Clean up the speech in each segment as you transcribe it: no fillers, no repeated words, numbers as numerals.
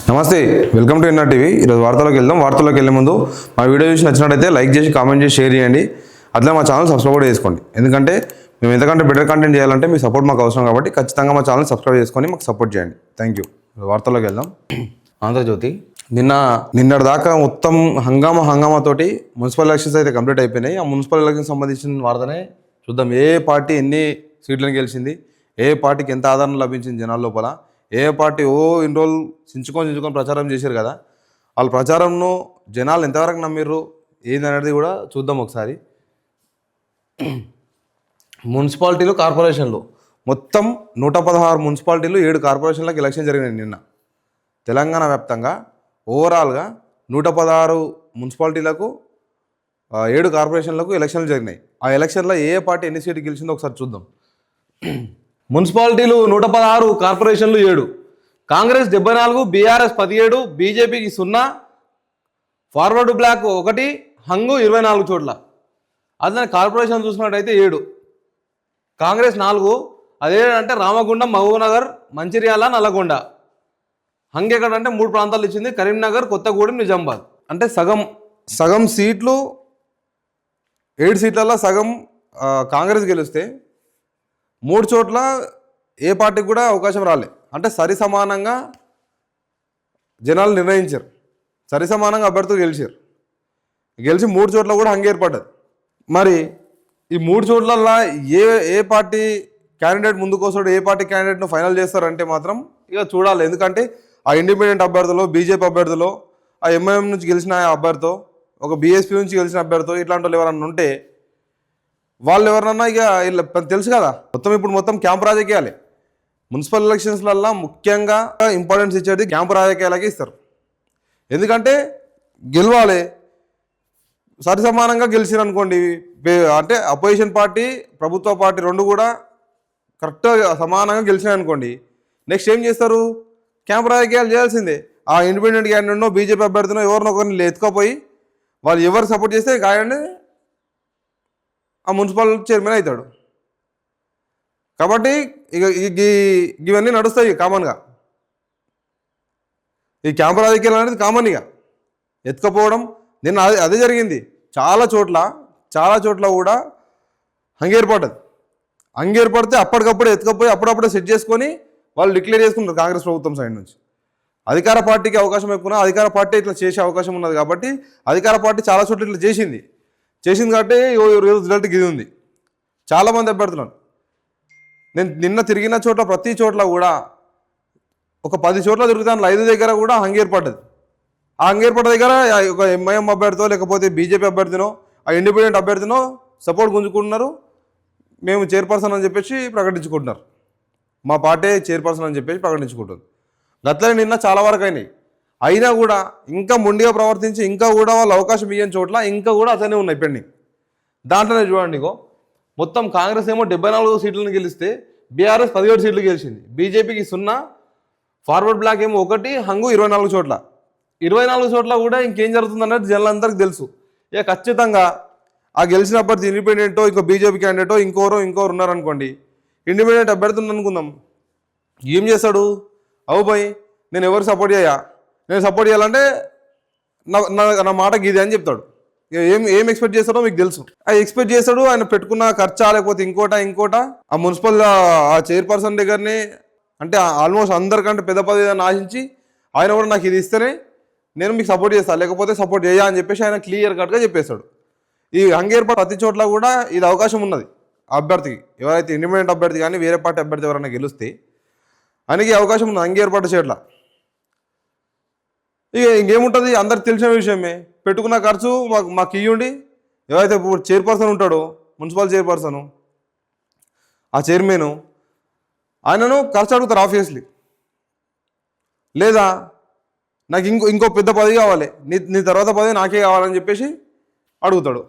నమస్తే, welcome to NR TV. ఈరోజు వార్తలోకి వెళ్దాం. వార్తలోకి వెళ్ళే ముందు మా వీడియో చూసి నచ్చినట్టయితే లైక్ చేసి, కామెంట్ చేసి, షేర్ చేయండి. అట్లా మా ఛానల్ సబ్స్క్రైబ్ కూడా చేసుకోండి. ఎందుకంటే మేము ఎంతకంటే బెటర్ కంటెంట్ చేయాలంటే మీ సపోర్ట్ మాకు అవసరం కాబట్టి ఖచ్చితంగా మా ఛానల్ సబ్స్క్రైబ్ చేసుకొని మాకు సపోర్ట్ చేయండి. Thank you. వార్తలోకి వెళ్దాం. ఆంధ్రజ్యోతి నిన్నటి దాకా మొత్తం హంగామాతోటి మున్సిపల్ ఎలక్షన్స్ అయితే కంప్లీట్ అయిపోయినాయి. ఆ మున్సిపల్ ఎలక్షన్ సంబంధించిన వార్తనే చూద్దాం. ఏ పార్టీ ఎన్ని సీట్లను గెలిచింది, ఏ పార్టీకి ఎంత ఆదరణ లభించింది జనాల లోపల, ఏ పార్టీ ఇన్ని రోజులు చించుకొని ప్రచారం చేశారు కదా, వాళ్ళ ప్రచారంను జనాలు ఎంతవరకు నమ్మిర్రు ఏందనేది కూడా చూద్దాం ఒకసారి. మున్సిపాలిటీలు, కార్పొరేషన్లు మొత్తం 116 మున్సిపాలిటీలు, 7 కార్పొరేషన్లకు ఎలక్షన్ జరిగినాయి నిన్న. తెలంగాణ వ్యాప్తంగా ఓవరాల్గా 116 మున్సిపాలిటీలకు 7 కార్పొరేషన్లకు ఎలక్షన్లు జరిగినాయి. ఆ ఎలక్షన్లో ఏ పార్టీ ఎన్ని సీట్లు గెలిచిందో ఒకసారి చూద్దాం. మున్సిపాలిటీలు 116, కార్పొరేషన్లు 7. కాంగ్రెస్ 74, బీఆర్ఎస్ 17, బీజేపీకి 0, ఫార్వర్డ్ బ్లాక్ 1, హంగు 24 చోట్ల. అదే కార్పొరేషన్ చూసినట్టయితే 7, కాంగ్రెస్ 4. అదేంటంటే రామగుండం, మహబూబ్నగర్, మంచిర్యాల, నల్లగొండ. హంగ్ ఎక్కడంటే 3 ప్రాంతాలు ఇచ్చింది, కరీంనగర్, కొత్తగూడెం, నిజామాబాద్. అంటే సగం సీట్లు, 7 సీట్లలో సగం కాంగ్రెస్ గెలిస్తే 3 చోట్ల ఏ పార్టీకి కూడా అవకాశం రాలే. అంటే సరి సమానంగా జనాలు నిర్ణయించారు, సరి సమానంగా అభ్యర్థులు గెలిచి 3 చోట్ల కూడా హంగ్ ఏర్పడ్డది. మరి ఈ 3 చోట్లల్లో ఏ పార్టీ క్యాండిడేట్ ముందుకు వస్తాడు, ఏ పార్టీ క్యాండిడేట్ను ఫైనల్ చేస్తారంటే మాత్రం ఇక చూడాలి. ఎందుకంటే ఆ ఇండిపెండెంట్ అభ్యర్థులు, బీజేపీ అభ్యర్థులు, ఆ ఎంఐఎం నుంచి గెలిచిన అభ్యర్థితో, ఒక బీఎస్పీ నుంచి గెలిచిన అభ్యర్థితో, ఇట్లాంటి వాళ్ళు ఎవరన్నా ఉంటే వాళ్ళు ఎవరన్నా ఇక తెలుసు కదా, మొత్తం క్యాంప్ రాజకీయాలే. మున్సిపల్ ఎలక్షన్స్లల్లో ముఖ్యంగా ఇంపార్టెన్స్ ఇచ్చేది క్యాంప్ రాజకీయాలకి ఇస్తారు. ఎందుకంటే గెలవాలి, సరి సమానంగా గెలిచిరు అనుకోండి, అంటే అపోజిషన్ పార్టీ, ప్రభుత్వ పార్టీ 2 కూడా కరెక్ట్గా సమానంగా గెలిచినాయి అనుకోండి, నెక్స్ట్ ఏం చేస్తారు? క్యాంప్ రాజకీయాలు చేయాల్సిందే. ఆ ఇండిపెండెంట్ క్యాండిడేట్నో, బీజేపీ అభ్యర్థినో ఎవరినొకరిని ఎత్తుకపోయి వాళ్ళు ఎవరు సపోర్ట్ చేస్తే గాయండి ఆ మున్సిపల్ చైర్మన్ అవుతాడు. కాబట్టి ఇవన్నీ నడుస్తాయి కామన్గా. ఈ క్యాంపు రాజకీయాలు అనేది కామన్. ఇక ఎత్తుకపోవడం నిన్న అదే జరిగింది. చాలా చోట్ల కూడా హంగ్ ఏర్పడితే అప్పటికప్పుడు ఎత్తుకపోయి అప్పుడప్పుడే సెట్ చేసుకొని వాళ్ళు డిక్లేర్ చేసుకుంటారు. కాంగ్రెస్ ప్రభుత్వం సైడ్ నుంచి అధికార పార్టీకి అవకాశం ఎక్కువ, అధికార పార్టీ ఇట్లా చేసే అవకాశం ఉన్నది కాబట్టి అధికార పార్టీ చాలా చోట్ల ఇట్లా చేసింది కాబట్టి రిజల్ట్ ఇది ఉంది. చాలామంది అభ్యర్థులను నేను నిన్న తిరిగిన చోట్ల, ప్రతి చోట్ల కూడా ఒక 10 చోట్ల తిరుగుతాను, 5 దగ్గర కూడా హంగ్ ఏర్పడ్డది. ఆ హంగ్ ఏర్పడ్డ దగ్గర ఒక ఎంఐఎం అభ్యర్థితో, లేకపోతే బీజేపీ అభ్యర్థినో, ఆ ఇండిపెండెంట్ అభ్యర్థినో సపోర్ట్ గుంజుకుంటున్నారు. మేము చైర్పర్సన్ అని చెప్పేసి ప్రకటించుకుంటున్నారు, మా పార్టీ చైర్పర్సన్ అని చెప్పేసి ప్రకటించుకుంటుంది. గట్లనే నిన్న చాలా వరకు అయినా కూడా ఇంకా మొండిగా ప్రవర్తించి ఇంకా కూడా వాళ్ళు అవకాశం ఇయ్యని చోట్ల ఇంకా కూడా అతనే ఉన్నాయి పెండింగ్. దాంట్లోనే చూడండి, మొత్తం కాంగ్రెస్ ఏమో 74 సీట్లను గెలిస్తే బీఆర్ఎస్ 17 సీట్లు గెలిచింది, బీజేపీకి 0, ఫార్వర్డ్ బ్లాక్ ఏమో 1, హంగు 24 చోట్ల. 24 చోట్ల కూడా ఇంకేం జరుగుతుంది అనేది జనాలందరికీ తెలుసు. ఇక ఖచ్చితంగా ఆ గెలిచిన అభ్యర్థి ఇండిపెండెంటో, ఇంకో బీజేపీ క్యాండిడేటో, ఇంకోరు ఉన్నారనుకోండి. ఇండిపెండెంట్ అభ్యర్థి అనుకుందాం, ఏం చేస్తాడు? భయ్ నేను ఎవరు సపోర్ట్ చేయాలంటే నా మాట గీదే అని చెప్తాడు. ఏం ఎక్స్పెక్ట్ చేస్తాడో మీకు తెలుసు. ఎక్స్పెక్ట్ చేస్తాడు ఆయన పెట్టుకున్న ఖర్చా, లేకపోతే ఇంకోట ఆ మున్సిపల్ ఆ చైర్పర్సన్ దగ్గరనే, అంటే ఆల్మోస్ట్ అందరికంటే పెద్ద పదవి ఆశించి ఆయన కూడా నాకు ఇది ఇస్తేనే నేను మీకు సపోర్ట్ చేస్తాను, లేకపోతే సపోర్ట్ చేయ అని చెప్పేసి ఆయన క్లియర్ కట్గా చెప్పేస్తాడు. ఈ హంగ్ ఏర్పాటు ప్రతి చోట్ల కూడా ఇది అవకాశం ఉన్నది అభ్యర్థికి. ఎవరైతే ఇండిపెండెంట్ అభ్యర్థి కానీ వేరే పార్టీ అభ్యర్థి ఎవరైనా గెలిస్తే ఆయనకి అవకాశం ఉంది హంగ్ ఏర్పాటు చేయట్లా. ఇక ఇంకేముంటుంది, అందరికి తెలిసిన విషయమే. పెట్టుకున్న ఖర్చు మాకు ఇవ్వండి. ఎవరైతే చైర్పర్సన్ ఉంటాడో, మున్సిపల్ చైర్పర్సను, ఆ చైర్మన్, ఆయనను ఖర్చు అడుగుతారు ఆబ్వియస్లీ. లేదా నాకు ఇంకో పెద్ద పదవి కావాలి, నీ తర్వాత పదవి నాకే కావాలని చెప్పేసి అడుగుతాడు.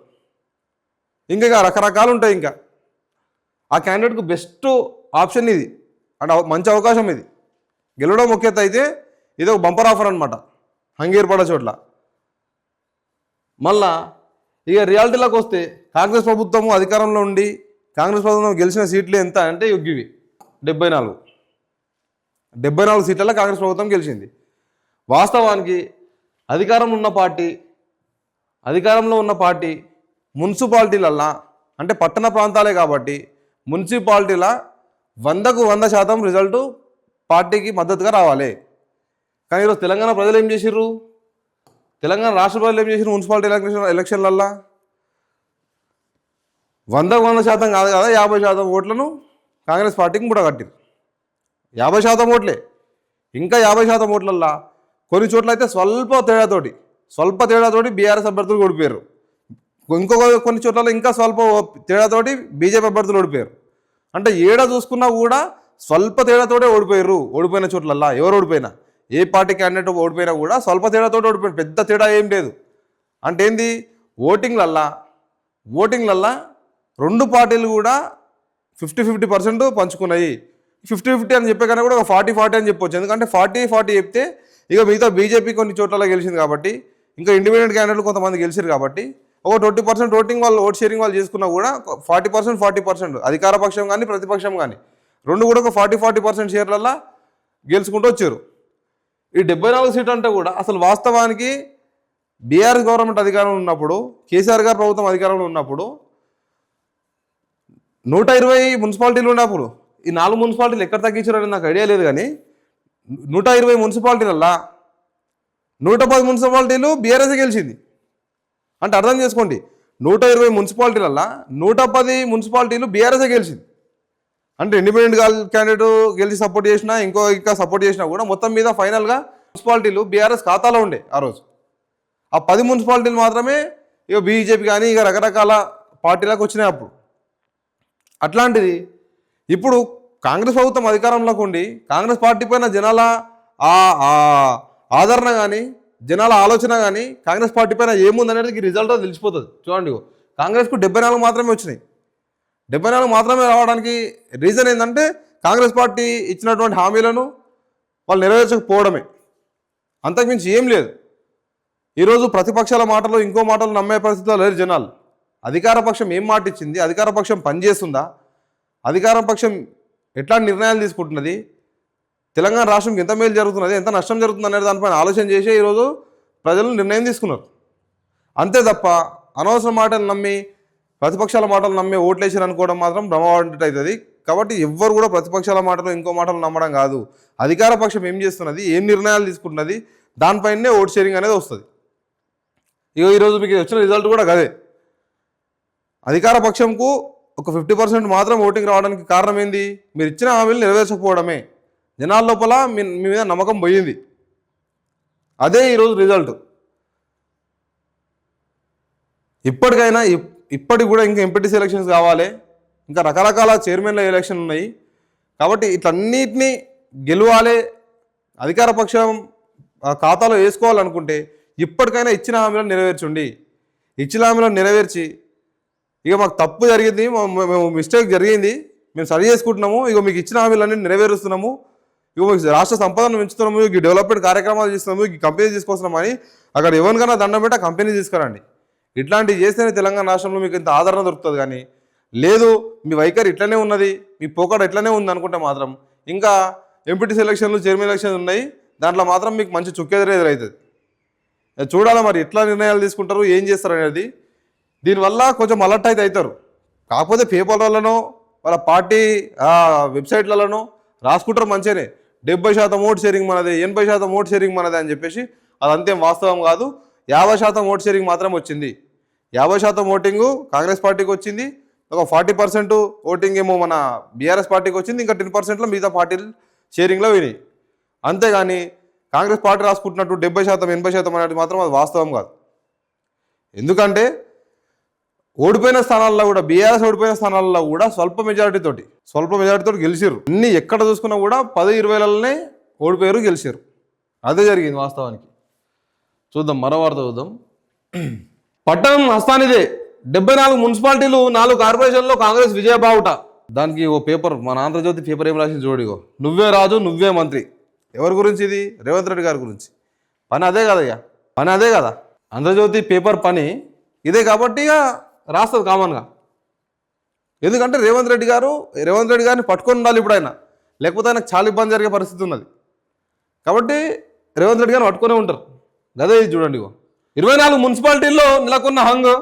ఇంకా రకరకాలు ఉంటాయి. ఇంకా ఆ క్యాండిడేట్కు బెస్ట్ ఆప్షన్ ఇది, అంటే మంచి అవకాశం ఇది. గెలవడం ముఖ్యత అయితే ఇది ఒక బంపర్ ఆఫర్ అనమాట హంగ్ ఏర్పడే చోట్ల. మళ్ళా ఇక రియాలిటీలోకి వస్తే కాంగ్రెస్ ప్రభుత్వము అధికారంలో ఉండి కాంగ్రెస్ ప్రభుత్వం గెలిచిన సీట్లు ఎంత అంటే ఇవి 74 సీట్లలో కాంగ్రెస్ ప్రభుత్వం గెలిచింది. వాస్తవానికి అధికారంలో ఉన్న పార్టీ మున్సిపాలిటీలల్లా అంటే పట్టణ ప్రాంతాలే కాబట్టి మున్సిపాలిటీల 100కు 100% రిజల్టు పార్టీకి మద్దతుగా రావాలి. కానీ ఈరోజు తెలంగాణ ప్రజలు ఏం చేసిర్రు, తెలంగాణ రాష్ట్ర ప్రజలు ఏం చేసిర్రు, మున్సిపాలిటీ ఎలక్షన్లల్లా 100కు 100% కాదు కదా 50% ఓట్లను కాంగ్రెస్ పార్టీకి మూడగట్టిరు. 50% ఓట్లే. ఇంకా 50% ఓట్లల్లా కొన్ని చోట్ల అయితే స్వల్ప తేడాతోటి బీఆర్ఎస్ అభ్యర్థులు ఓడిపోయారు. ఇంకొక కొన్ని చోట్ల ఇంకా స్వల్ప తేడాతోటి బీజేపీ అభ్యర్థులు ఓడిపోయారు. అంటే ఏడా చూసుకున్నా కూడా స్వల్ప తేడాతోటే ఓడిపోయారు. ఓడిపోయిన చోట్లల్లా ఎవరు ఓడిపోయినా, ఏ పార్టీ క్యాండిడేట్ ఓడిపోయినా కూడా స్వల్ప తేడాతోటి ఓడిపోయారు. పెద్ద తేడా ఏం లేదు. అంటే ఏంది, ఓటింగ్లల్లా రెండు పార్టీలు కూడా 50-50% పంచుకున్నాయి. 50-50 అని చెప్పే కన్నా కూడా ఒక 40-40 అని చెప్పొచ్చు. ఎందుకంటే 40-40 చెప్తే ఇక మిగతా బీజేపీ కొన్ని చోట్ల గెలిచింది కాబట్టి, ఇంకా ఇండిపెండెంట్ క్యాండిడేట్లు కొంతమంది గెలిచారు కాబట్టి ఒక 20% ఓటింగ్ వాళ్ళు ఓట్ షేరింగ్ వాళ్ళు చేసుకున్నా కూడా 40% అధికార పక్షం కానీ ప్రతిపక్షం కానీ రెండు కూడా ఒక 40% షేర్లల్లో గెలుచుకుంటూ వచ్చారు. ఈ 74 సీట్లు అంటే కూడా అసలు వాస్తవానికి బీఆర్ఎస్ గవర్నమెంట్ అధికారంలో ఉన్నప్పుడు, కేసీఆర్ గారు ప్రభుత్వం అధికారంలో ఉన్నప్పుడు 120 మున్సిపాలిటీలు ఉన్నప్పుడు ఈ 4 మున్సిపాలిటీలు ఎక్కడ తగ్గించారని నాకు ఐడియా లేదు. కానీ 120 మున్సిపాలిటీలల్లా 110 మున్సిపాలిటీలు బీఆర్ఎస్ గెలిచింది. అంటే అర్థం చేసుకోండి, 120 మున్సిపాలిటీలల్లా 110 మున్సిపాలిటీలు బీఆర్ఎస్ గెలిచింది. అంటే ఇండిపెండెంట్ క్యాండిడేట్ గెలిచి సపోర్ట్ చేసినా ఇంకా సపోర్ట్ చేసినా కూడా మొత్తం మీద ఫైనల్గా మున్సిపాలిటీలు బీఆర్ఎస్ ఖాతాలో ఉండే ఆ రోజు. ఆ 10 మున్సిపాలిటీలు మాత్రమే ఇక బీజేపీ కానీ ఇక రకరకాల పార్టీలకు వచ్చినాయి అప్పుడు. అట్లాంటిది ఇప్పుడు కాంగ్రెస్ ప్రభుత్వం అధికారంలోకి ఉండి కాంగ్రెస్ పార్టీ పైన జనాల ఆదరణ కానీ జనాల ఆలోచన కానీ కాంగ్రెస్ పార్టీ పైన ఏముందనేది రిజల్ట్ తెలిసిపోతుంది. చూడండి, కాంగ్రెస్కు 74 మాత్రమే వచ్చినాయి. 74 మాత్రమే రావడానికి రీజన్ ఏంటంటే కాంగ్రెస్ పార్టీ ఇచ్చినటువంటి హామీలను వాళ్ళు నెరవేర్చకపోవడమే, అంతకుమించి ఏం లేదు. ఈరోజు ప్రతిపక్షాల మాటలు ఇంకో మాటలు నమ్మే పరిస్థితిలో లేరు జనాలు. అధికార పక్షం ఏం మాట ఇచ్చింది, అధికార పక్షం పనిచేస్తుందా, అధికార పక్షం ఎట్లాంటి నిర్ణయాలు తీసుకుంటున్నది, తెలంగాణ రాష్ట్రంకి ఎంత మేలు జరుగుతున్నది, ఎంత నష్టం జరుగుతుంది అనేది దానిపైన ఆలోచన చేసే ఈరోజు ప్రజలు నిర్ణయం తీసుకున్నారు. అంతే తప్ప అనవసర మాటలు నమ్మి ప్రతిపక్షాల మాటలు నమ్మి ఓట్లేసారు అనుకోవడం మాత్రం భ్రమపడ్డట్టు అవుతుంది. కాబట్టి ఎవ్వరు కూడా ప్రతిపక్షాల మాటలు ఇంకో మాటలు నమ్మడం కాదు, అధికార పక్షం ఏం చేస్తున్నది, ఏం నిర్ణయాలు తీసుకుంటున్నది దానిపైనే ఓట్ షేరింగ్ అనేది వస్తుంది. ఈరోజు మీకు వచ్చిన రిజల్ట్ కూడా అదే. అధికార పక్షంకు ఒక 50% మాత్రం ఓటింగ్ రావడానికి కారణం ఏంది, మీరు ఇచ్చిన హామీలు నెరవేర్చకపోవడమే. జనాల లోపల మీ మీద నమ్మకం పోయింది. అదే ఈరోజు రిజల్ట్. ఇప్పటికి కూడా ఇంకా ఎంపీటీసీ ఎలక్షన్స్ కావాలి, ఇంకా రకరకాల చైర్మన్ల ఎలక్షన్ ఉన్నాయి. కాబట్టి ఇట్లన్నిటినీ గెలవాలి, అధికార పక్షం ఖాతాలో వేసుకోవాలనుకుంటే ఇప్పటికైనా ఇచ్చిన హామీలను నెరవేర్చండి. ఇచ్చిన హామీలను నెరవేర్చి ఇక మాకు తప్పు జరిగింది, మేము మిస్టేక్ జరిగింది, మేము సరి చేసుకుంటున్నాము, ఇక మీకు ఇచ్చిన హామీలన్నీ నెరవేరుస్తున్నాము, ఇక మీకు రాష్ట్ర సంపదను పెంచుతున్నాము, ఈ డెవలప్మెంట్ కార్యక్రమాలు చేస్తున్నాము, ఈ కంపెనీ తీసుకొస్తున్నాము అని అక్కడ ఎవరికైనా దండం పెట్టి ఆ కంపెనీ తీసుకురండి. ఇట్లాంటివి చేస్తేనే తెలంగాణ రాష్ట్రంలో మీకు ఇంత ఆదరణ దొరుకుతుంది. కానీ లేదు మీ వైఖరి ఇట్లనే ఉన్నది, మీ పోకడ ఇట్లనే ఉంది అనుకుంటే మాత్రం ఇంకా ఎంపీటీసీ ఎలక్షన్లు చైర్మన్ ఎలక్షన్లు ఉన్నాయి, దాంట్లో మాత్రం మీకు మంచి చుక్కెదురైతుంది. చూడాలి మరి ఎట్లా నిర్ణయాలు తీసుకుంటారు, ఏం చేస్తారు అనేది. దీనివల్ల కొంచెం అలర్ట్ అయితే అవుతారు. కాకపోతే పేపర్లలోనో వాళ్ళ పార్టీ వెబ్సైట్లలోనో రాసుకుంటారు మంచిగానే 70% ఓట్ షేరింగ్ మనది, 80% ఓట్ షేరింగ్ మనది అని చెప్పేసి. అదంతేం వాస్తవం కాదు. 50% ఓట్ షేరింగ్ మాత్రం వచ్చింది. 50% ఓటింగు కాంగ్రెస్ పార్టీకి వచ్చింది, ఒక 40% ఓటింగ్ ఏమో మన బీఆర్ఎస్ పార్టీకి వచ్చింది, ఇంకా 10%లో మిగతా పార్టీలు షేరింగ్లో పోయినాయి. అంతేగాని కాంగ్రెస్ పార్టీ రాసుకుంటున్నట్టు 70% 80% అనేది మాత్రం అది వాస్తవం కాదు. ఎందుకంటే ఓడిపోయిన స్థానాల్లో కూడా బీఆర్ఎస్ ఓడిపోయిన స్థానాల్లో కూడా స్వల్ప మెజారిటీతోటి గెలిచారు. అన్ని ఎక్కడ చూసుకున్నా కూడా 10-20లనే ఓడిపోయారు, గెలిచారు. అదే జరిగింది వాస్తవానికి. చూద్దాం, మరో వార్త చూద్దాం. పట్టణం హస్తానిదే, 74 మున్సిపాలిటీలు 4 కార్పొరేషన్లో కాంగ్రెస్ విజయబావుట. దానికి ఓ పేపర్, మన ఆంధ్రజ్యోతి పేపర్ ఏం రాసింది చూడిగో, నువ్వే రాజు నువ్వే మంత్రి. ఎవరి గురించి ఇది? రేవంత్ రెడ్డి గారి గురించి. పని అదే కదా ఆంధ్రజ్యోతి పేపర్ పని ఇదే కాబట్టి ఇక రాస్తుంది కామన్గా. ఎందుకంటే రేవంత్ రెడ్డి గారిని పట్టుకొని ఉండాలి ఇప్పుడు ఆయన, లేకపోతే ఆయనకు చాలా ఇబ్బంది జరిగే పరిస్థితి ఉన్నది. కాబట్టి రేవంత్ రెడ్డి గారిని పట్టుకునే ఉంటారు. అదే ఇది చూడండి, 24 మున్సిపాలిటీల్లో నెలకొన్న హంగ్.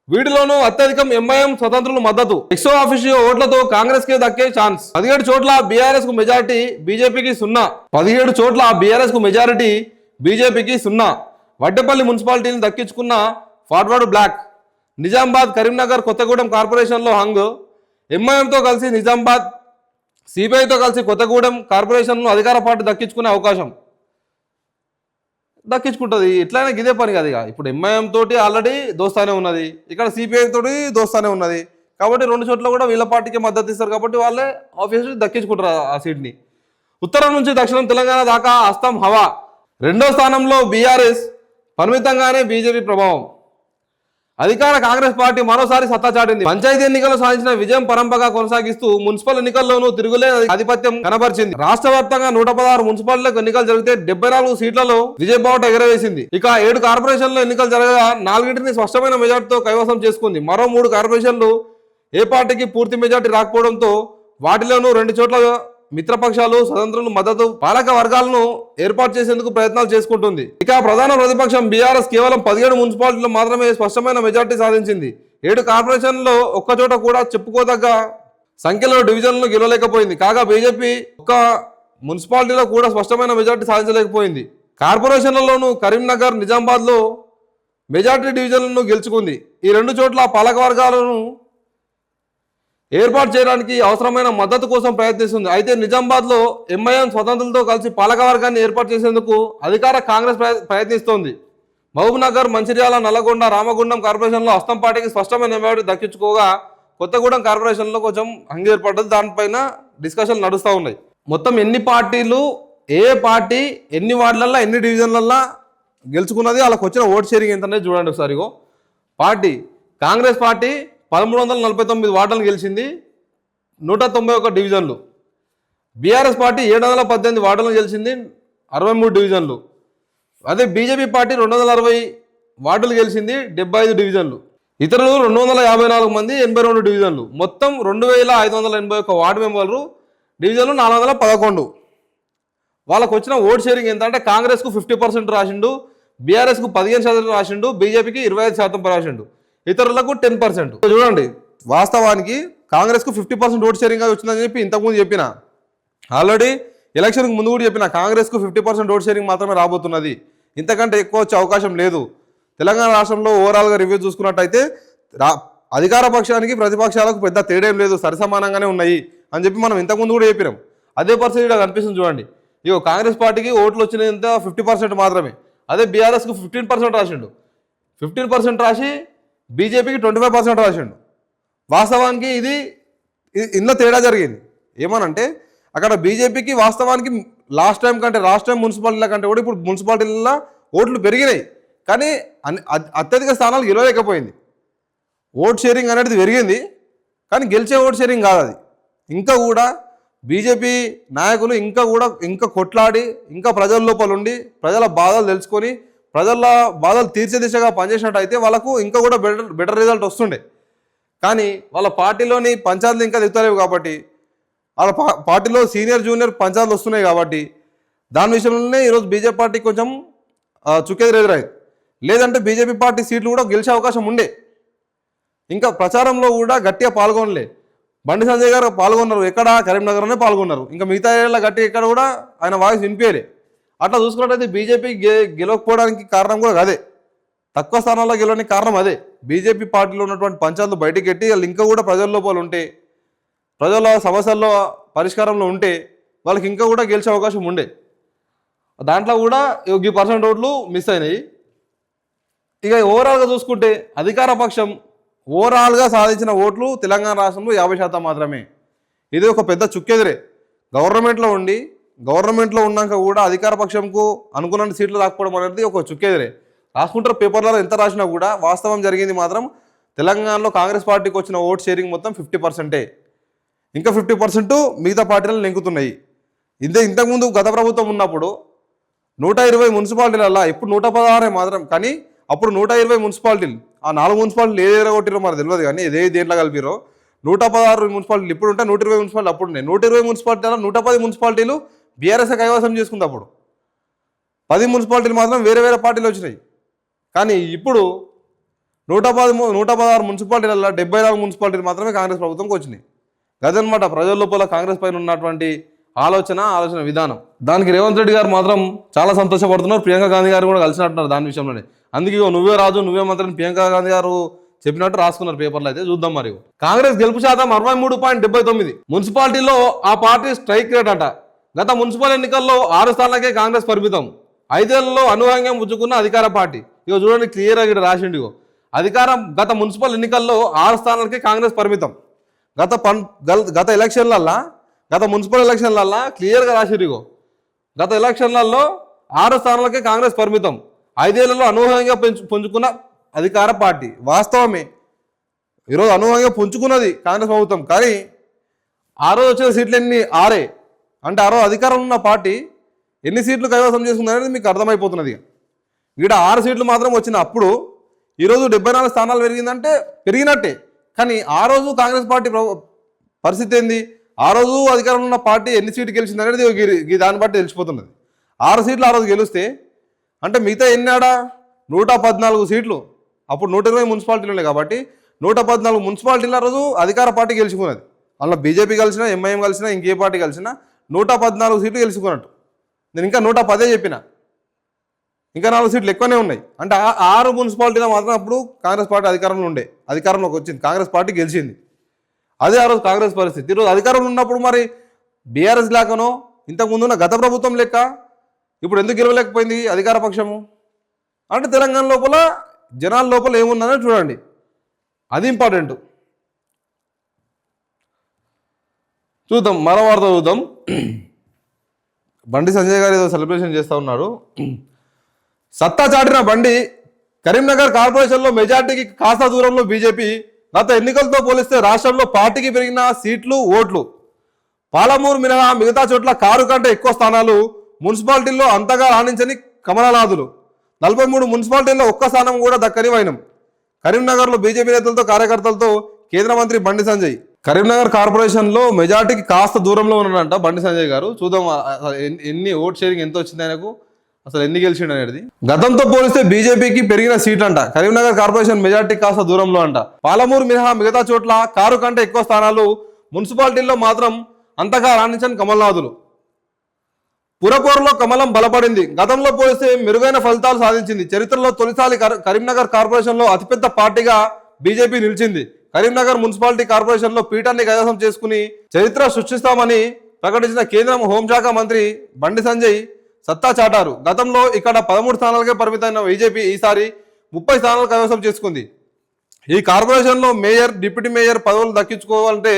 వీటిలోనూ అత్యధికం ఎంఐఎం స్వతంత్రుల మద్దతు. ఎక్సో ఆఫీషియో ఓట్లతో కాంగ్రెస్ కి దక్కే ఛాన్స్. 17 చోట్ల బీఆర్ఎస్ కు మెజారిటీ, బీజేపీకి 0. 17 చోట్ల బీఆర్ఎస్ కు మెజారిటీ, బీజేపీకి 0. వడ్డేపల్లి మున్సిపాలిటీని దక్కించుకున్న ఫార్వర్డ్ బ్లాక్. నిజామాబాద్, కరీంనగర్, కొత్తగూడెం కార్పొరేషన్లో హంగ్. ఎంఐఎంతో కలిసి నిజామాబాద్, సిపిఐతో కలిసి కొత్తగూడెం కార్పొరేషన్ను అధికార పార్టీ దక్కించుకునే అవకాశం. దక్కించుకుంటుంది. ఎట్లయినా ఇదే పని కదా. ఇక ఇప్పుడు ఎంఐఎం తోటి ఆల్రెడీ దోస్తానే ఉన్నది, ఇక్కడ సిపిఐ తోటి దోస్తానే ఉన్నది. కాబట్టి 2 చోట్ల కూడా వీళ్ళ పార్టీకి మద్దతు ఇస్తారు కాబట్టి వాళ్ళే ఆఫీసు దక్కించుకుంటారు ఆ సీట్ని. ఉత్తరం నుంచి దక్షిణం తెలంగాణ దాకా హస్తం హవా. 2వ స్థానంలో బీఆర్ఎస్, పరిమితంగానే బీజేపీ ప్రభావం. అధికార కాంగ్రెస్ పార్టీ మరోసారి సత్తా చాటింది. పంచాయతీ ఎన్నికల్లో సాధించిన విజయం పరంపరగా కొనసాగిస్తూ మున్సిపల్ ఎన్నికల్లోనూ తిరుగులేని ఆధిపత్యం కనబరిచింది. రాష్ట్ర వ్యాప్తంగా 116 మున్సిపాలిటీలకు ఎన్నికలు జరిగితే 74 సీట్లలో విజయబావుట ఎగరవేసింది. ఇక 7 కార్పొరేషన్లో ఎన్నికలు జరగగా 4టిని స్పష్టమైన మెజార్టీతో కైవసం చేసుకుంది. మరో 3 కార్పొరేషన్లు ఏ పార్టీకి పూర్తి మెజార్టీ రాకపోవడంతో వాటిలోనూ 2 చోట్ల మిత్రపక్షాలు, స్వతంత్రులు మద్దతు పాలక వర్గాలను ఏర్పాటు చేసేందుకు ప్రయత్నాలు చేసుకుంటుంది. ఇక ప్రధాన ప్రతిపక్షం బీఆర్ఎస్ కేవలం 17 మున్సిపాలిటీలు మాత్రమే స్పష్టమైన మెజార్టీ సాధించింది. 7 కార్పొరేషన్లలో ఒక్కచోట కూడా చెప్పుకోదగ్గ సంఖ్యలో డివిజన్లను గెలవలేకపోయింది. కాగా బీజేపీ ఒక్క మున్సిపాలిటీలో కూడా స్పష్టమైన మెజార్టీ సాధించలేకపోయింది. కార్పొరేషన్లలోనూ కరీంనగర్, నిజామాబాద్లో మెజార్టీ డివిజన్లను గెలుచుకుంది. ఈ 2 చోట్ల పాలక వర్గాలను ఏర్పాటు చేయడానికి అవసరమైన మద్దతు కోసం ప్రయత్నిస్తుంది. అయితే నిజామాబాద్లో ఎంఐఎం స్వతంత్రులతో కలిసి పాలక వర్గాన్ని ఏర్పాటు చేసేందుకు అధికార కాంగ్రెస్ ప్రయత్నిస్తోంది. మహబూబ్నగర్, మంచిర్యాల, నల్లగొండ, రామగుండం కార్పొరేషన్లో హస్తం పార్టీకి స్పష్టమైన మెజారిటీ దక్కించుకోగా కొత్తగూడెం కార్పొరేషన్లో కొంచెం హంగ్ ఏర్పడ్డది. దానిపైన డిస్కషన్లు నడుస్తూ ఉన్నాయి. మొత్తం ఎన్ని పార్టీలు, ఏ పార్టీ ఎన్ని వార్డులల్లో ఎన్ని డివిజన్లల్లో గెలుచుకున్నది, వాళ్ళకి వచ్చిన ఓట్ షేరింగ్ ఎంత అనేది చూడండి ఒకసారి. పార్టీ కాంగ్రెస్ పార్టీ 1349 వార్డులను గెలిచింది, 191 డివిజన్లు. బీఆర్ఎస్ పార్టీ 718 వార్డులను గెలిచింది, 63 డివిజన్లు. అదే బీజేపీ పార్టీ 260 వార్డులు గెలిచింది, 75 డివిజన్లు. ఇతరులు 254 మంది, 82 డివిజన్లు. మొత్తం 2581 వార్డు మెంబర్లు, డివిజన్లు 411. వాళ్ళకు వచ్చిన ఓట్ షేరింగ్ ఎంత అంటే కాంగ్రెస్కు 50% రాసిండు, బీఆర్ఎస్కు 15% రాసిండు, బీజేపీకి 25% రాసిండు, ఇతరులకు 10%. చూడండి, వాస్తవానికి కాంగ్రెస్కు 50% ఓట్ షేరింగ్ వచ్చిందని చెప్పి ఇంతకుముందు చెప్పిన, ఆల్రెడీ ఎలక్షన్కి ముందు కూడా చెప్పిన, కాంగ్రెస్కు 50% ఓట్ షేరింగ్ మాత్రమే రాబోతున్నది, ఇంతకంటే ఎక్కువ వచ్చే అవకాశం లేదు. తెలంగాణ రాష్ట్రంలో ఓవరాల్గా రివ్యూ చూసుకున్నట్టయితే అధికార పక్షానికి ప్రతిపక్షాలకు పెద్ద తేడా ఏం లేదు, సరిసమానంగానే ఉన్నాయి అని చెప్పి మనం ఇంతకుముందు కూడా చెప్పినాం. అదే పరిస్థితి ఇక్కడ కనిపిస్తుంది చూడండి. ఇగో కాంగ్రెస్ పార్టీకి ఓట్లు వచ్చినంత 50% మాత్రమే, అదే బీఆర్ఎస్కు 15% రాసిండు, 15% రాసి బీజేపీకి 25% రాసిండు. వాస్తవానికి ఇది ఇందులో తేడా జరిగింది. ఏమనంటే అక్కడ బీజేపీకి వాస్తవానికి లాస్ట్ టైం మున్సిపాలిటీల కంటే కూడా ఇప్పుడు మున్సిపాలిటీలలో ఓట్లు పెరిగినాయి, కానీ అత్యధిక స్థానాలు గెలవలేకపోయింది. ఓట్ షేరింగ్ అనేది పెరిగింది, కానీ గెలిచే ఓట్ షేరింగ్ కాదు అది. ఇంకా కూడా బీజేపీ నాయకులు ఇంకా కొట్లాడి, ఇంకా ప్రజల లోపల ఉండి ప్రజల బాధలు తెలుసుకొని ప్రజల బాధలు తీర్చే దిశగా పనిచేసినట్టయితే వాళ్ళకు ఇంకా కూడా బెటర్ రిజల్ట్ వస్తుండే. కానీ వాళ్ళ పార్టీలోని పంచాయతీలు ఇంకా దిగుతలేవు కాబట్టి, వాళ్ళ పార్టీలో సీనియర్ జూనియర్ పంచాయతీలు వస్తున్నాయి కాబట్టి దాని విషయంలోనే ఈరోజు బీజేపీ పార్టీ కొంచెం చుక్కెదురెదురైంది. లేదంటే బీజేపీ పార్టీ సీట్లు కూడా గెలిచే అవకాశం ఉండే. ఇంకా ప్రచారంలో కూడా గట్టిగా పాల్గొనలే. బండి సంజయ్ గారు పాల్గొన్నారు, ఎక్కడ కరీంనగర్లోనే పాల్గొన్నారు. ఇంకా మిగతా ఏరియాలో గట్టిగా ఎక్కడ కూడా ఆయన వాయిస్ వినిపించలే. అట్లా చూసుకున్నట్టయితే బీజేపీ గెలవకపోవడానికి కారణం కూడా అదే, తక్కువ స్థానాల్లో గెలవడానికి కారణం అదే. బీజేపీ పార్టీలో ఉన్నటువంటి పంచాయతీలు బయటకు పెట్టి వాళ్ళు ఇంకా కూడా ప్రజల లోపల ఉంటే, ప్రజల సమస్యల్లో పరిష్కారంలో ఉంటే వాళ్ళకి ఇంకా కూడా గెలిచే అవకాశం ఉండే. దాంట్లో కూడా ఈ % ఓట్లు మిస్ అయినాయి. ఇక ఓవరాల్గా చూసుకుంటే అధికార పక్షం ఓవరాల్గా సాధించిన ఓట్లు తెలంగాణ రాష్ట్రంలో 50% మాత్రమే. ఇది ఒక పెద్ద చుక్కెదిరే. గవర్నమెంట్లో ఉన్నాక కూడా అధికార పక్షంకు అనుకున్న సీట్లు రాకపోవడం అనేది ఒక చుక్కెదిరే. రాసుకుంటారు పేపర్లలో ఎంత రాసినా కూడా వాస్తవం జరిగింది మాత్రం తెలంగాణలో కాంగ్రెస్ పార్టీకి వచ్చిన ఓట్ షేరింగ్ మొత్తం 50%. ఇంకా 50% మిగతా పార్టీలను నెంకుతున్నాయి. ఇంతకుముందు గత ప్రభుత్వం ఉన్నప్పుడు 120 మున్సిపాలిటీలలో, ఇప్పుడు 116 మాత్రం, కానీ అప్పుడు 120 మున్సిపాలిటీలు, ఆ 4 మున్సిపాలిటీలు ఏ ఏరియా కొట్టిరో మరి తెలియదు, కానీ దేంట్లో కలిపిరో 116 మున్సిపాలిటీలు ఇప్పుడు ఉంటే 120 మున్సిపాలిటీలు అప్పుడు ఉన్నాయి. 120 మున్సిపాలిటీలలో 110 మున్సిపాలిటీలు బీఆర్ఎస్ కైవసం చేసుకుంది. అప్పుడు 10 మున్సిపాలిటీలు మాత్రం వేరే వేరే పార్టీలు వచ్చినాయి. కానీ ఇప్పుడు 116 మున్సిపాలిటీలలో 74 మున్సిపాలిటీలు మాత్రమే కాంగ్రెస్ ప్రభుత్వంకి వచ్చినాయి. అదనమాట ప్రజల లోపల కాంగ్రెస్ పైన ఉన్నటువంటి ఆలోచన విధానం. దానికి రేవంత్ రెడ్డి గారు మాత్రం చాలా సంతోషపడుతున్నారు. ప్రియాంక గాంధీ గారు కూడా కలిసినట్టున్నారు దాని విషయంలోనే. అందుకే నువ్వే రాజు నువ్వే మంత్రిని ప్రియాంక గాంధీ గారు చెప్పినట్టు రాసుకున్నారు పేపర్లో. అయితే చూద్దాం మరి. కాంగ్రెస్ గెలుపు శాతం 63.79. మున్సిపాలిటీలో ఆ పార్టీ స్ట్రైక్ రేట్ అట. గత మున్సిపల్ ఎన్నికల్లో 6 స్థానాలకే కాంగ్రెస్ పరిమితం. 5 ఏళ్లలో అనూహ్యంగా పుచ్చుకున్న అధికార పార్టీ. ఇక చూడండి క్లియర్గా ఇక్కడ రాసిండు. గత మున్సిపల్ ఎన్నికల్లో 6 స్థానాలకే కాంగ్రెస్ పరిమితం. గత ఎలక్షన్లల్లా గత మున్సిపల్ ఎలక్షన్లల్లా క్లియర్గా రాసిరు. గత ఎలక్షన్లలో 6 స్థానాలకే కాంగ్రెస్ పరిమితం. 5 ఏళ్లలో అనూహ్యంగా పుంజుకున్న అధికార పార్టీ. వాస్తవమే, ఈరోజు అనూహ్యంగా పుంజుకున్నది కాంగ్రెస్ ప్రభుత్వం. కానీ ఆ రోజు వచ్చిన సీట్లు ఎన్ని? 6. అంటే ఆ రోజు అధికారంలో ఉన్న పార్టీ ఎన్ని సీట్లు కైవసం చేసుకుంది అనేది మీకు అర్థమైపోతున్నది. ఇక్కడ 6 సీట్లు మాత్రం వచ్చిన అప్పుడు ఈరోజు 74 స్థానాలు పెరిగిందంటే పెరిగినట్టే. కానీ ఆ రోజు కాంగ్రెస్ పార్టీ పరిస్థితి ఏంది? ఆ రోజు అధికారంలో ఉన్న పార్టీ ఎన్ని సీట్లు గెలిచింది అనేది దాన్ని బట్టి తెలిసిపోతున్నది. 6 సీట్లు ఆ రోజు గెలిస్తే అంటే మిగతా ఎన్నాడా 114 సీట్లు. అప్పుడు 120 మున్సిపాలిటీలు ఉన్నాయి కాబట్టి 114 మున్సిపాలిటీల రోజు అధికార పార్టీ గెలుచుకున్నది. అందులో బీజేపీ కలిసినా, ఎంఐఎం కలిసినా, ఇంకే పార్టీ కలిసినా 114 సీట్లు గెలుచుకున్నట్టు. నేను ఇంకా 110 చెప్పిన, ఇంకా 4 సీట్లు ఎక్కువనే ఉన్నాయి. అంటే 6 మున్సిపాలిటీలో మాత్రం అప్పుడు కాంగ్రెస్ పార్టీ అధికారంలోకి వచ్చింది, కాంగ్రెస్ పార్టీ గెలిచింది. అదే ఆ రోజు కాంగ్రెస్ పరిస్థితి. ఈరోజు అధికారంలో ఉన్నప్పుడు మరి బీఆర్ఎస్ లేకనో ఇంతకుముందు ఉన్న గత ప్రభుత్వం లెక్క ఇప్పుడు ఎందుకు గెలవలేకపోయింది అధికార పక్షము? అంటే తెలంగాణ లోపల జనాల లోపల ఏముందని చూడండి, అది ఇంపార్టెంట్. చూద్దాం, మరో వార్త చూద్దాం. బండి సంజయ్ గారు ఏదో సెలబ్రేషన్ చేస్తూ ఉన్నారు. సత్తా చాటిన బండి, కరీంనగర్ కార్పొరేషన్లో మెజార్టీకి కాస్త దూరంలో బీజేపీ. గత ఎన్నికలతో పోలిస్తే రాష్ట్రంలో పార్టీకి పెరిగిన సీట్లు, ఓట్లు. పాలమూరు మినహా మిగతా చోట్ల కారు కంటే ఎక్కువ స్థానాలు. మున్సిపాలిటీల్లో అంతగా రాణించని కమలనాథులు. 43 మున్సిపాలిటీల్లో ఒక్క స్థానం కూడా దక్కని వైనం. కరీంనగర్లో బీజేపీ నేతలతో కార్యకర్తలతో కేంద్ర మంత్రి బండి సంజయ్. కరీంనగర్ కార్పొరేషన్లో మెజార్టీకి కాస్త దూరంలో ఉన్నాడంట బండి సంజయ్ గారు. చూద్దాం ఎన్ని ఓట్ షేరింగ్ ఎంత వచ్చింది ఆయనకు, అసలు ఎన్ని గెలిచిండు అనేది. గతంతో పోలిస్తే బీజేపీకి పెరిగిన సీట్లు అంట. కరీంనగర్ కార్పొరేషన్ మెజార్టీ కాస్త దూరంలో అంట. పాలమూరు మినహా మిగతా చోట్ల కారు కంటే ఎక్కువ స్థానాలు. మున్సిపాలిటీల్లో మాత్రం అంతగా రాణించని కమల్నాథులు. పురపోరులో కమలం బలపడింది. గతంలో పోలిస్తే మెరుగైన ఫలితాలు సాధించింది. చరిత్రలో తొలిసారి కరీంనగర్ కార్పొరేషన్లో అతిపెద్ద పార్టీగా బీజేపీ నిలిచింది. కరీంనగర్ మున్సిపాలిటీ కార్పొరేషన్లో పీఠాన్ని కైవసం చేసుకుని చరిత్ర సృష్టిస్తామని ప్రకటించిన కేంద్ర హోంశాఖ మంత్రి బండి సంజయ్ సత్తా చాటారు. గతంలో ఇక్కడ 13 స్థానాలకే పరిమితమైన బీజేపీ ఈసారి 30 స్థానాలు కైవసం చేసుకుంది. ఈ కార్పొరేషన్లో మేయర్, డిప్యూటీ మేయర్ పదవులు దక్కించుకోవాలంటే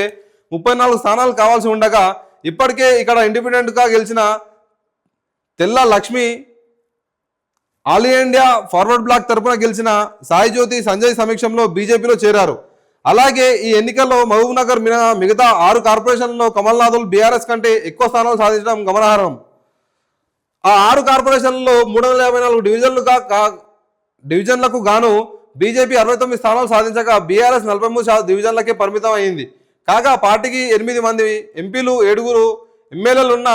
34 స్థానాలు కావాల్సి ఉండగా ఇప్పటికే ఇక్కడ ఇండిపెండెంట్గా గెలిచిన Tella Lakshmi, All India Forward Bloc తరఫున గెలిచిన సాయి జ్యోతి సంజయ్ సమీక్షంలో బీజేపీలో చేరారు. అలాగే ఈ ఎన్నికల్లో మహబూబ్ నగర్ మిగతా 6 కార్పొరేషన్లలో కమల్నాథులు బీఆర్ఎస్ కంటే ఎక్కువ స్థానాలు సాధించడం గమనార్హం. ఆ 6 కార్పొరేషన్లలో 354 డివిజన్లకు గాను బీజేపీ 69 స్థానాలు సాధించగా బీఆర్ఎస్ 43 డివిజన్లకే పరిమితం అయింది. కాగా పార్టీకి 8 మంది ఎంపీలు, 7 ఎమ్మెల్యేలు ఉన్న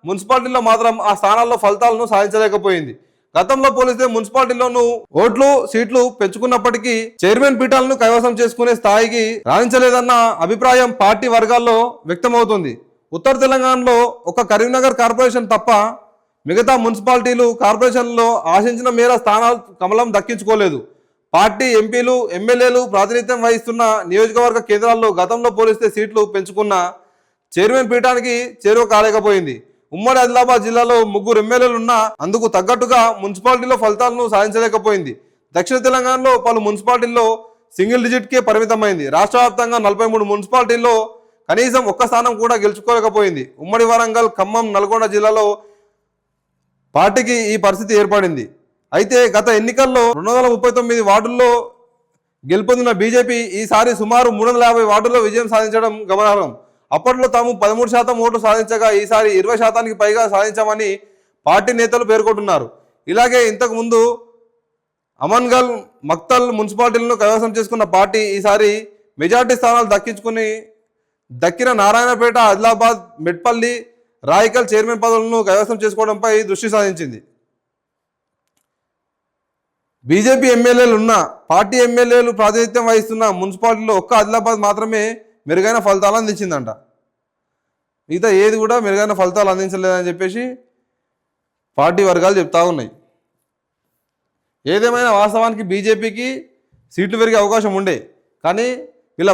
మున్సిపాలిటీల్లో మాత్రం ఆ స్థానాల్లో ఫలితాలను సాధించలేకపోయింది. గతంలో పోలిస్తే మున్సిపాలిటీలోనూ ఓట్లు, సీట్లు పెంచుకున్నప్పటికీ చైర్మన్ పీఠాలను కైవసం చేసుకునే స్థాయికి రాణించలేదన్న అభిప్రాయం పార్టీ వర్గాల్లో వ్యక్తమవుతుంది. ఉత్తర తెలంగాణలో ఒక కరీంనగర్ కార్పొరేషన్ తప్ప మిగతా మున్సిపాలిటీలు, కార్పొరేషన్లలో ఆశించిన మేర స్థానాలు కమలం దక్కించుకోలేదు. పార్టీ ఎంపీలు, ఎమ్మెల్యేలు ప్రాతినిధ్యం వహిస్తున్న నియోజకవర్గ కేంద్రాల్లో గతంలో పోలిస్తే సీట్లు పెంచుకున్న చైర్మన్ పీఠానికి చేరువ కాలేకపోయింది. ఉమ్మడి ఆదిలాబాద్ జిల్లాలో 3 ఎమ్మెల్యేలు ఉన్నా అందుకు తగ్గట్టుగా మున్సిపాలిటీలో ఫలితాలను సాధించలేకపోయింది. దక్షిణ తెలంగాణలో పలు మున్సిపాలిటీల్లో సింగిల్ డిజిట్కే పరిమితమైంది. రాష్ట్ర వ్యాప్తంగా 43 మున్సిపాలిటీల్లో కనీసం ఒక్క స్థానం కూడా గెలుచుకోలేకపోయింది. ఉమ్మడి వరంగల్, ఖమ్మం, నల్గొండ జిల్లాలో పార్టీకి ఈ పరిస్థితి ఏర్పడింది. అయితే గత ఎన్నికల్లో 239 వార్డుల్లో గెలుపొందిన బీజేపీ ఈసారి సుమారు 350 వార్డుల్లో విజయం సాధించడం గమనార్హం. అప్పట్లో తాము 13% ఓట్లు సాధించగా ఈసారి 20%కి పైగా సాధించామని పార్టీ నేతలు పేర్కొంటున్నారు. ఇలాగే ఇంతకుముందు అమన్గల్, మక్తల్ మున్సిపాలిటీలను కైవసం చేసుకున్న పార్టీ ఈసారి మెజార్టీ స్థానాలు దక్కిన నారాయణపేట, ఆదిలాబాద్, మెట్పల్లి, రాయికల్ చైర్మన్ పదవులను కైవసం చేసుకోవడంపై దృష్టి సాధించింది. బీజేపీ ఎమ్మెల్యేలు ఉన్న పార్టీ ఎమ్మెల్యేలు ప్రాతినిధ్యం వహిస్తున్న మున్సిపాలిటీలో ఒక్క ఆదిలాబాద్ మాత్రమే మెరుగైన ఫలితాలు అందించిందంట. మిగతా ఏది కూడా మెరుగైన ఫలితాలు అందించలేదని చెప్పేసి పార్టీ వర్గాలు చెప్తా ఉన్నాయి. ఏదేమైనా వాస్తవానికి బీజేపీకి సీట్లు పెరిగే అవకాశం ఉండే, కానీ వీళ్ళ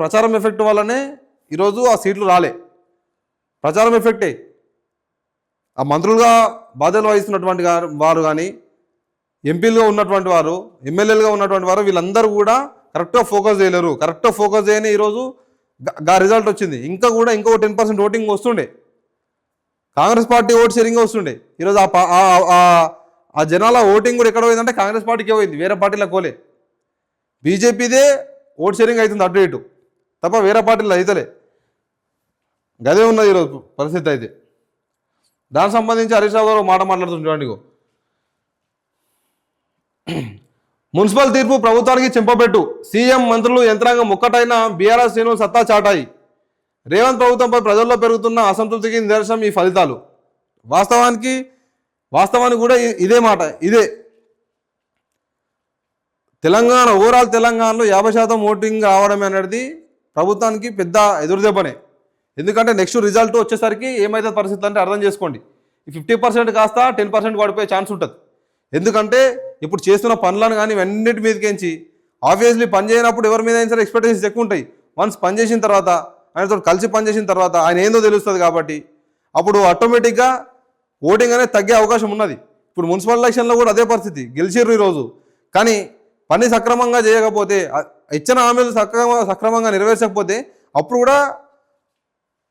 ప్రచారం ఎఫెక్ట్ వల్లనే ఈరోజు ఆ సీట్లు రాలే. ప్రచారం ఎఫెక్టే. ఆ మంత్రులుగా బాధ్యతలు వహిస్తున్నటువంటి వారు కానీ, ఎంపీలుగా ఉన్నటువంటి వారు, ఎమ్మెల్యేలుగా ఉన్నటువంటి వారు వీళ్ళందరూ కూడా కరెక్ట్గా ఫోకస్ చేయలేరు. కరెక్ట్గా ఫోకస్ చేయని ఈరోజు రిజల్ట్ వచ్చింది. ఇంకా 10% ఓటింగ్ వస్తుండే, కాంగ్రెస్ పార్టీ ఓట్ షేరింగ్ వస్తుండే. ఈరోజు ఆ జనాల ఓటింగ్ కూడా ఎక్కడ పోయిందంటే కాంగ్రెస్ పార్టీకే పోయింది, వేరే పార్టీలకు పోలే. బీజేపీదే ఓట్ షేరింగ్ అవుతుంది అటు ఇటు తప్ప వేరే పార్టీలో అయితలే. గదే ఉన్నది ఈరోజు పరిస్థితి. అయితే దానికి సంబంధించి హరీష్ రావు గారు మాట మాట్లాడుతుంటాడు. మున్సిపల్ తీర్పు ప్రభుత్వానికి చెంపబెట్టు, సీఎం మంత్రులు యంత్రాంగం ఒక్కటైన బీఆర్ఎస్ శ్రేణులు సత్తా చాటాయి. రేవంత్ ప్రభుత్వంపై ప్రజల్లో పెరుగుతున్న అసంతృప్తికి నిదర్శనం ఈ ఫలితాలు. వాస్తవానికి కూడా ఇదే మాట. ఇదే ఓవరాల్ తెలంగాణలో 50% ఓటింగ్ రావడం అనేది ప్రభుత్వానికి పెద్ద ఎదురుదెబ్బనే. ఎందుకంటే నెక్స్ట్ రిజల్ట్ వచ్చేసరికి ఏమైతే పరిస్థితి అంటే అర్థం చేసుకోండి. ఈ 50% కాస్త 10% పడిపోయే ఛాన్స్ ఉంటుంది. ఎందుకంటే ఇప్పుడు చేస్తున్న పనులను కానీ ఇవన్నిటి మీదకించి ఆబ్వియస్లీ పని చేయనప్పుడు ఎవరి మీద అయినా సరే ఎక్స్పెక్టేషన్స్ ఎక్కువ ఉంటాయి. వన్స్ పని చేసిన తర్వాత, ఆయనతో కలిసి పనిచేసిన తర్వాత ఆయన ఏందో తెలుస్తుంది. కాబట్టి అప్పుడు ఆటోమేటిక్గా ఓటింగ్ అనేది తగ్గే అవకాశం ఉన్నది. ఇప్పుడు మున్సిపల్ ఎలక్షన్లో కూడా అదే పరిస్థితి. గెలిచిర్రు ఈరోజు, కానీ పని సక్రమంగా చేయకపోతే, ఇచ్చిన హామీలు సక్రమంగా నెరవేర్చకపోతే అప్పుడు కూడా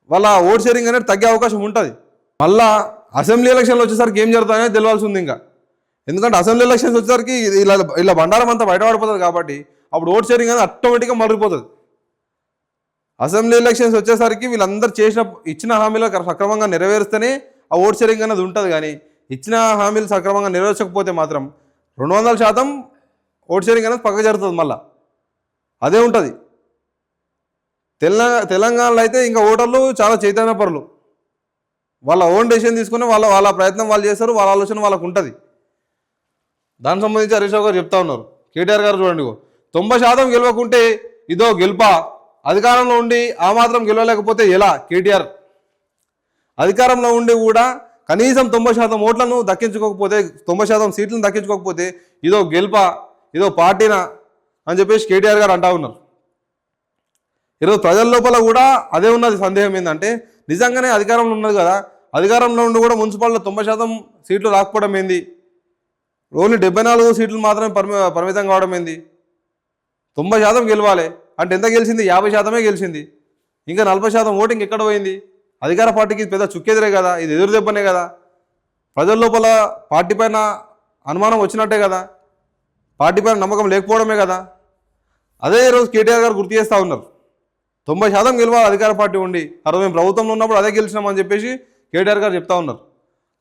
వాళ్ళ ఓట్ షేరింగ్ అనేది తగ్గే అవకాశం ఉంటుంది. మళ్ళా అసెంబ్లీ ఎలక్షన్లు వచ్చేసరికి ఏం జరుగుతుందనేది తెలియాల్సి ఉంది ఇంకా. ఎందుకంటే అసెంబ్లీ ఎలక్షన్స్ వచ్చేసరికి ఇలా బండారం అంతా బయటపడిపోతుంది. కాబట్టి అప్పుడు ఓట్ షేరింగ్ అనేది ఆటోమేటిక్గా మరిగిపోతుంది. అసెంబ్లీ ఎలక్షన్స్ వచ్చేసరికి వీళ్ళందరూ ఇచ్చిన హామీలు సక్రమంగా నెరవేరుస్తేనే ఆ ఓట్ షేరింగ్ అనేది ఉంటుంది. కానీ ఇచ్చిన హామీలు సక్రమంగా నెరవేర్చకపోతే మాత్రం 200% ఓట్ షేరింగ్ అనేది పక్క జరుగుతుంది. మళ్ళీ అదే ఉంటుంది. తెలంగాణలో అయితే ఇంకా ఓటర్లు చాలా చైతన్యపరులు. వాళ్ళ ఓన్ డెసిషన్ తీసుకుని వాళ్ళ ప్రయత్నం వాళ్ళు చేస్తారు, వాళ్ళ ఆలోచన వాళ్ళకు ఉంటుంది. దానికి సంబంధించి హరీష్ రావు గారు చెప్తా ఉన్నారు. కేటీఆర్ గారు చూడండి, 90% గెలవకుంటే ఇదో గెలుపా, అధికారంలో ఉండి ఆ మాత్రం గెలవలేకపోతే ఎలా? కేటీఆర్ అధికారంలో ఉండి కూడా కనీసం 90% ఓట్లను దక్కించుకోకపోతే, 90% సీట్లను దక్కించుకోకపోతే ఇదో గెలుపా, ఇదో పార్టీనా అని చెప్పేసి కేటీఆర్ గారు అంటా ఉన్నారు. ఈరోజు ప్రజల లోపల కూడా అదే ఉన్నది. సందేహం ఏంటంటే నిజంగానే అధికారంలో ఉన్నది కదా, అధికారంలో ఉండి కూడా మున్సిపాలిటీలో 90% సీట్లు రాకపోవడం ఏంది, ఓన్లీ 74 సీట్లు మాత్రమే పరిమితం కావడం ఏంది? 90% గెలవాలి అంటే ఎంత గెలిచింది? 50% గెలిచింది. ఇంకా 40% ఓటింగ్ ఎక్కడ పోయింది? అధికార పార్టీకి పెద్ద చుక్కెదిరే కదా, ఇది ఎదురు దెబ్బనే కదా. ప్రజల లోపల పార్టీ పైన అనుమానం వచ్చినట్టే కదా, పార్టీ పైన నమ్మకం లేకపోవడమే కదా. అదే ఈరోజు కేటీఆర్ గారు గుర్తు చేస్తూ ఉన్నారు. 90% గెలవాలి అధికార పార్టీ ఉండి, మేము ప్రభుత్వంలో ఉన్నప్పుడు అదే గెలిచినామని చెప్పేసి కేటీఆర్ గారు చెప్తా ఉన్నారు.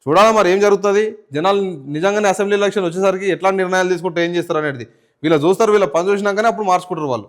చూడాలి మరి ఏం జరుగుతుంది. జనాలు నిజంగానే అసెంబ్లీ ఎలక్షన్ వచ్చేసరికి ఎట్లాంటి నిర్ణయాలు తీసుకుంటే ఏం చేస్తారు అనేది వీళ్ళు చూస్తారు. వీళ్ళ పని చూసినాకనే అప్పుడు మార్చుకుంటారు వాళ్ళు.